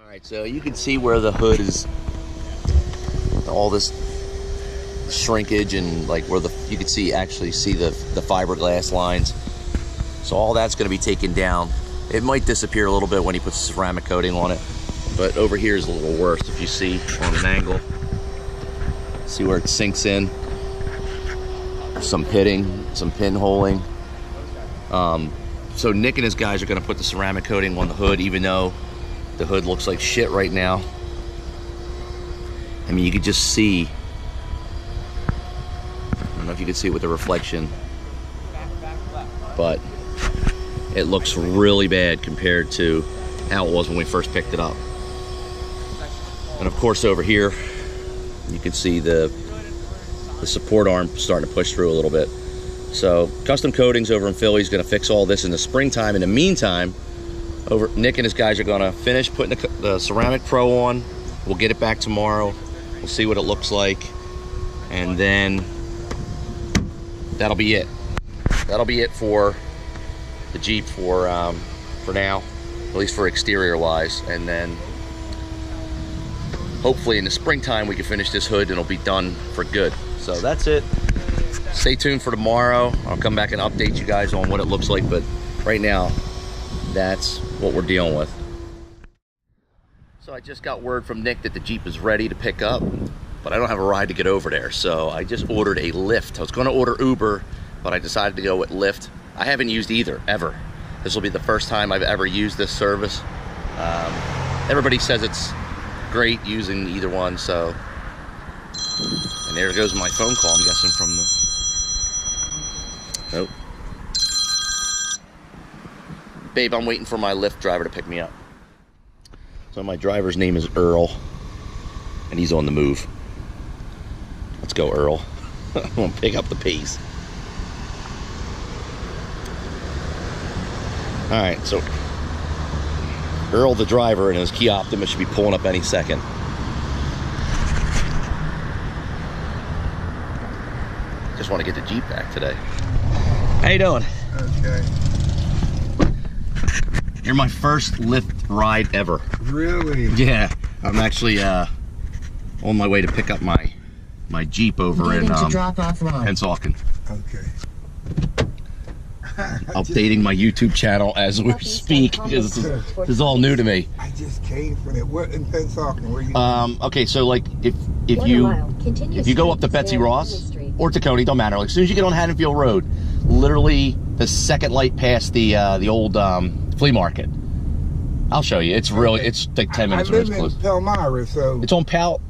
Alright, so you can see where the hood is, all this shrinkage, and like where you can actually see the fiberglass lines. So all that's going to be taken down. It might disappear a little bit when he puts ceramic coating on it, but over here is a little worse. If you see on an angle, see where it sinks in. Some pitting, some pinholing. So Nick and his guys are going to put the ceramic coating on the hood, even though the hood looks like shit right now. I mean, you could just see, I don't know if you can see it with the reflection, but it looks really bad compared to how it was when we first picked it up. And of course over here, you can see the support arm starting to push through a little bit. So Custom Coatings over in Philly is going to fix all this in the springtime. In the meantime, Nick and his guys are going to finish putting the Ceramic Pro on. We'll get it back tomorrow. We'll see what it looks like, and then that'll be it. That'll be it for the Jeep for now, at least for exterior wise. And then hopefully in the springtime we can finish this hood and it'll be done for good. So that's it. Stay tuned for tomorrow. I'll come back and update you guys on what it looks like, but right now that's what we're dealing with. So I just got word from Nick that the Jeep is ready to pick up, but I don't have a ride to get over there, so I just ordered a Lyft. I was going to order Uber, but I decided to go with Lyft. I haven't used either, ever. This will be the first time I've ever used this service. Everybody says it's great using either one, so. And there goes my phone call, I'm guessing from the, nope. Babe, I'm waiting for my Lyft driver to pick me up. So my driver's name is Earl, and he's on the move. Let's go, Earl. I'm gonna pick up the pace. All right, so Earl, the driver, and his Kia Optima should be pulling up any second. Just want to get the Jeep back today. How you doing? Okay. You're my first Lyft ride ever. Really? Yeah, I'm actually on my way to pick up my Jeep over in Pennsauken. Okay. Updating my YouTube channel as we speak, because this is all new to me. I just came from it. What in Pennsauken? Where you? Okay, so like if you go up to Betsy Ross or Tacony, don't matter. Like as soon as you get on Haddonfield Road, literally the second light past the old flea market. I'll show you. It's really, it's like 10 minutes from this close. I live in Palmyra, so it's on Powell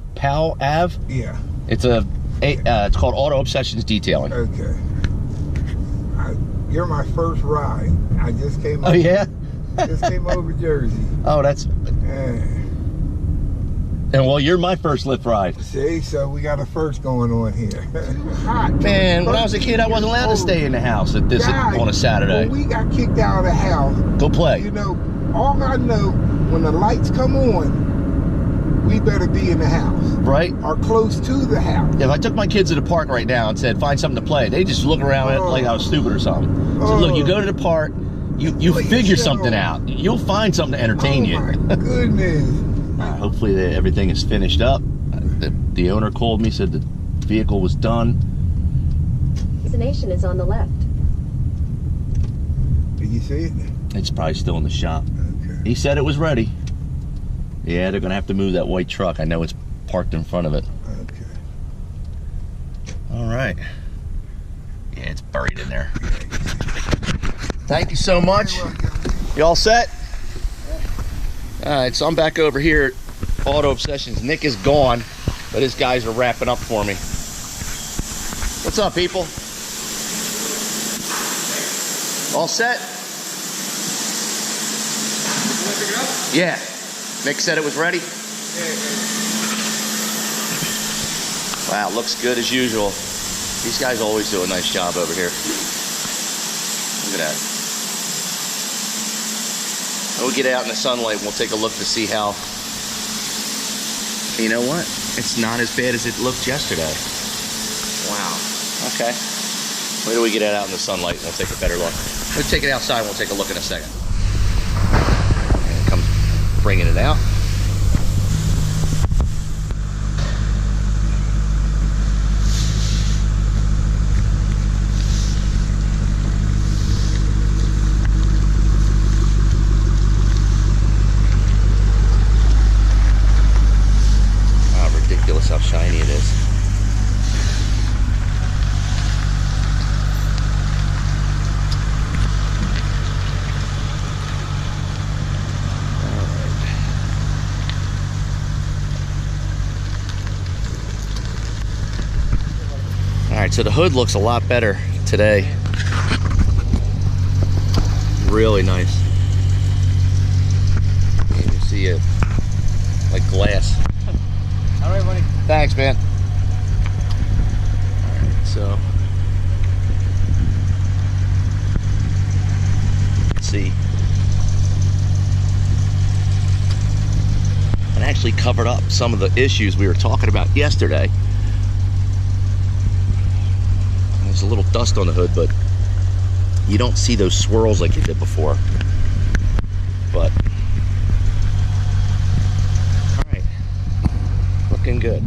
Ave. Yeah. It's it's called Auto Obsessions Detailing. Okay. You're my first ride. I just came. Oh yeah. Just came over Jersey. Oh, that's. And well, you're my first Lyft ride. See, so we got a first going on here. Man, when I was a kid, I wasn't allowed to stay in the house at this on a Saturday. When we got kicked out of the house. Go play. You know, all I know, when the lights come on, we better be in the house. Right? Or close to the house. If I took my kids to the park right now and said, find something to play, they just look around like I was stupid or something. So look, you go to the park, you figure something out. You'll find something to entertain you. Oh my goodness. Hopefully everything is finished up. The owner called me, said the vehicle was done. Destination is on the left. Did you see it? It's probably still in the shop. Okay. He said it was ready. Yeah, they're gonna have to move that white truck. I know it's parked in front of it. Okay. All right. Yeah, it's buried in there. Thank you so much. You all set? All right, so I'm back over here at Auto Obsessions. Nick is gone, but his guys are wrapping up for me. What's up, people? All set? Yeah. Nick said it was ready? Wow, looks good as usual. These guys always do a nice job over here. Look at that. We'll get out in the sunlight and we'll take a look to see how, you know what? It's not as bad as it looked yesterday. Wow. Okay. Where do we get it out in the sunlight and we'll take a better look? Let's take it outside and we'll take a look in a second. And it comes bringing it out. Alright, so the hood looks a lot better today. Really nice. You can see it like glass. All right, buddy. Thanks, man. Alright, so let's see. It actually covered up some of the issues we were talking about yesterday. There's a little dust on the hood, but you don't see those swirls like you did before. But all right, looking good.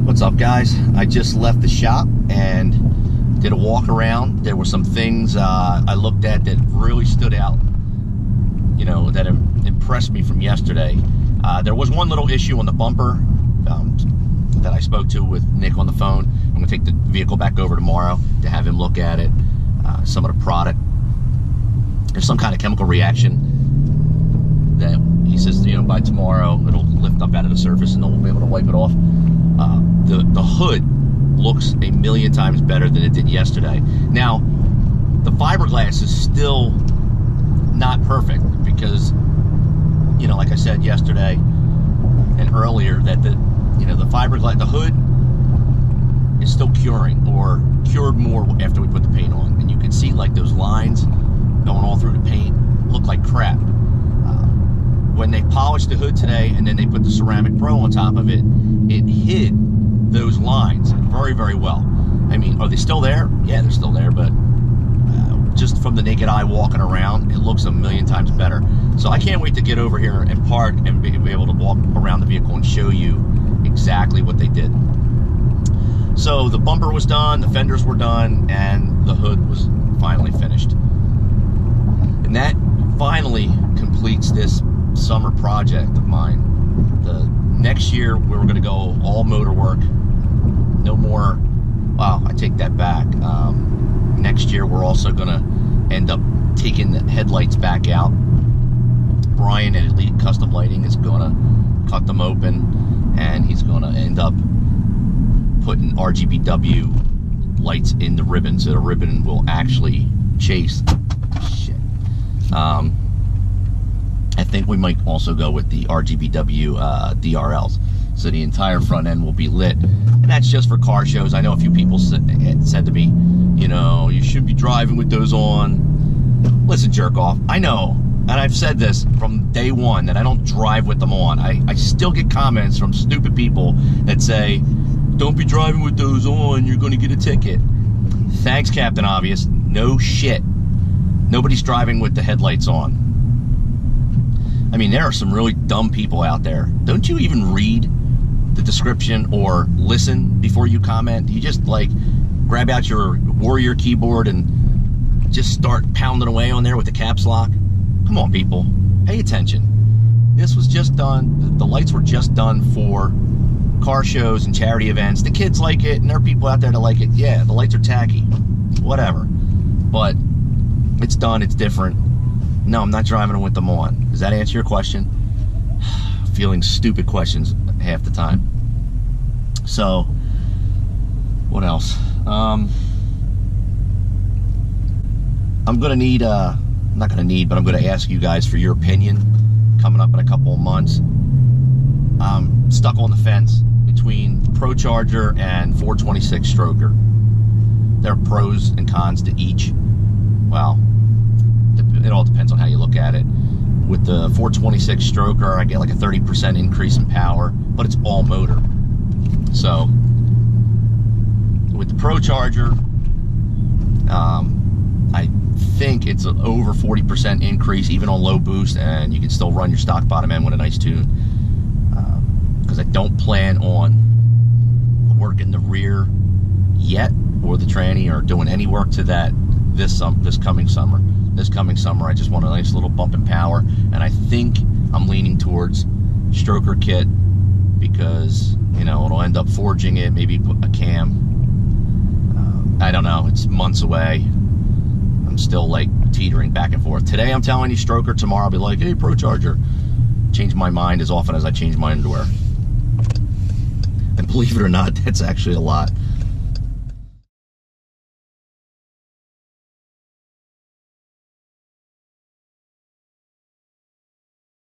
What's up, guys? I just left the shop and did a walk around. There were some things I looked at that really stood out, you know, that impressed me from yesterday. There was one little issue on the bumper that I spoke to with Nick on the phone. I'm going to take the vehicle back over tomorrow to have him look at it. Some of the product, there's some kind of chemical reaction that he says, you know, by tomorrow it'll lift up out of the surface and they'll be able to wipe it off. The hood looks a million times better than it did yesterday. Now, the fiberglass is still not perfect because, you know, like I said yesterday and earlier, that the fiberglass, the hood is still curing, or cured more after we put the paint on, and you can see like those lines going all through the paint look like crap. When they polished the hood today and then they put the ceramic pro on top of it, it hid those lines very, very well. I mean, are they still there? Yeah, they're still there, but just from the naked eye walking around, it looks a million times better. So I can't wait to get over here and park and be able to walk around the vehicle and show you exactly what they did. So the bumper was done, the fenders were done, and the hood was finally finished. And that finally completes this summer project of mine. The next year we were going to go all motor work. No more, wow, I take that back. Next year we're also going to end up taking the headlights back out. Brian at Elite Custom Lighting is going to cut them open, and he's going to end up putting RGBW lights in the ribbon, so the ribbon will actually chase. Shit. I think we might also go with the RGBW DRLs, so the entire front end will be lit, and that's just for car shows. I know a few people said to me, you know, you should be driving with those on. Listen, jerk off, I know, and I've said this from day one, that I don't drive with them on. I still get comments from stupid people that say, don't be driving with those on, you're going to get a ticket. Thanks, Captain Obvious. No shit. Nobody's driving with the headlights on. I mean, there are some really dumb people out there. Don't you even read the description or listen before you comment? You just like grab out your Warrior keyboard and just start pounding away on there with the caps lock. Come on, people. Pay attention. This was just done. The lights were just done for car shows and charity events. The kids like it, and there are people out there that like it. Yeah, the lights are tacky. Whatever. But it's done. It's different. No, I'm not driving with them on. Does that answer your question? Feeling stupid questions half the time. So, what else? I'm gonna need, not gonna need, but I'm gonna ask you guys for your opinion coming up in a couple of months. I'm stuck on the fence between ProCharger and 426 stroker. There are pros and cons to each. Well, it all depends on how you look at it. With the 426 stroker, I get like a 30% increase in power, but it's all motor. So with the ProCharger, I think it's an over 40% increase even on low boost, and you can still run your stock bottom end with a nice tune. Because I don't plan on working the rear yet, or the tranny, or doing any work to that this coming summer. This coming summer, I just want a nice little bump in power, and I think I'm leaning towards stroker kit because, you know, it'll end up forging it, maybe put a cam. I don't know. It's months away. I'm still like teetering back and forth. Today I'm telling you stroker. Tomorrow I'll be like, hey, ProCharger. Change my mind as often as I change my underwear. And believe it or not, that's actually a lot.